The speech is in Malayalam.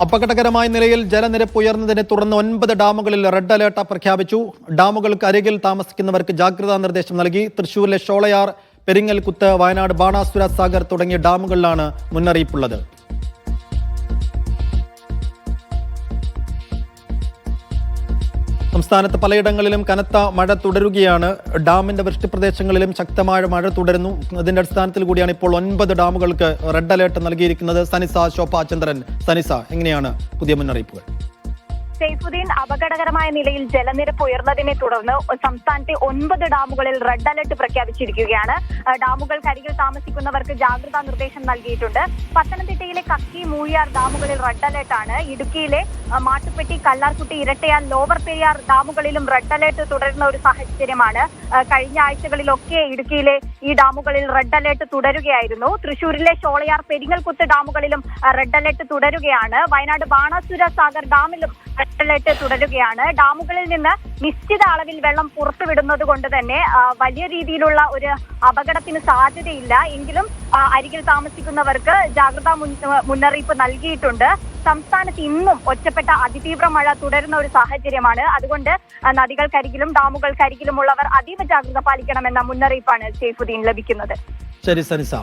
അപകടകരമായ നിലയിൽ ജലനിരപ്പ് ഉയർന്നതിനെ തുടർന്ന് 9 ഡാമുകളിൽ റെഡ് അലേർട്ട് പ്രഖ്യാപിച്ചു. ഡാമുകൾക്ക് അരികിൽ താമസിക്കുന്നവർക്ക് ജാഗ്രതാ നിർദ്ദേശം നൽകി. തൃശൂരിലെ ഷോളയാർ, പെരിങ്ങൽകുത്ത്, വയനാട് ബാണാസുര സാഗർ തുടങ്ങിയ ഡാമുകളിലാണ് മുന്നറിയിപ്പുള്ളത്. സംസ്ഥാനത്ത് പലയിടങ്ങളിലും കനത്ത മഴ തുടരുകയാണ്. ഡാമിന്റെ വൃഷ്ടിപ്രദേശങ്ങളിലും ശക്തമായ മഴ തുടരുന്നു. ഇതിന്റെ അടിസ്ഥാനത്തിൽ കൂടിയാണ് ഇപ്പോൾ 9 ഡാമുകൾക്ക് റെഡ് അലേർട്ട് നൽകിയിരിക്കുന്നത്. സനിസ ശോഭാചന്ദ്രൻ, സനിസ, എങ്ങനെയാണ് പുതിയ മുന്നറിയിപ്പുകൾ? സൈഫുദ്ദീൻ, അപകടകരമായ നിലയിൽ ജലനിരപ്പ് ഉയർന്നതിനെ തുടർന്ന് സംസ്ഥാനത്തെ 9 ഡാമുകളിൽ റെഡ് അലർട്ട് പ്രഖ്യാപിച്ചിരിക്കുകയാണ്. ഡാമുകൾക്കരികിൽ താമസിക്കുന്നവർക്ക് ജാഗ്രതാ നിർദ്ദേശം നൽകിയിട്ടുണ്ട്. പത്തനംതിട്ടയിലെ കക്കി, മൂഴിയാർ ഡാമുകളിൽ റെഡ് അലർട്ടാണ്. ഇടുക്കിയിലെ മാട്ടുപ്പെട്ടി, കല്ലാർകുട്ടി, ഇരട്ടയാർ, ലോവർ പെരിയാർ ഡാമുകളിലും റെഡ് അലർട്ട് തുടരുന്ന ഒരു സാഹചര്യമാണ്. കഴിഞ്ഞ ആഴ്ചകളിലൊക്കെ ഇടുക്കിയിലെ ഈ ഡാമുകളിൽ റെഡ് അലർട്ട് തുടരുകയായിരുന്നു. തൃശൂരിലെ ഷോളയാർ, പെരിങ്ങൽകുത്ത് ഡാമുകളിലും റെഡ് അലർട്ട് തുടരുകയാണ്. വയനാട് ബാണാസുര സാഗർ ഡാമിലും റെഡ് അലർട്ട് തുടരുകയാണ്. ഡാമുകളിൽ നിന്ന് നിശ്ചിത അളവിൽ വെള്ളം പുറത്തുവിടുന്നത് കൊണ്ട് തന്നെ വലിയ രീതിയിലുള്ള ഒരു അപകടത്തിന് സാധ്യതയില്ല. എങ്കിലും അരികിൽ താമസിക്കുന്നവർക്ക് ജാഗ്രതാ മുന്നറിയിപ്പ് നൽകിയിട്ടുണ്ട്. സംസ്ഥാനത്ത് ഇന്നും ഒറ്റപ്പെട്ട അതിതീവ്ര മഴ തുടരുന്ന ഒരു സാഹചര്യമാണ്. അതുകൊണ്ട് നദികൾക്കരികിലും ഡാമുകൾക്കരികിലുമുള്ളവർ അതീവ ജാഗ്രത പാലിക്കണമെന്ന മുന്നറിയിപ്പാണ് സൈഫുദ്ദീൻ ലഭിക്കുന്നത്. ശരി സനിസ.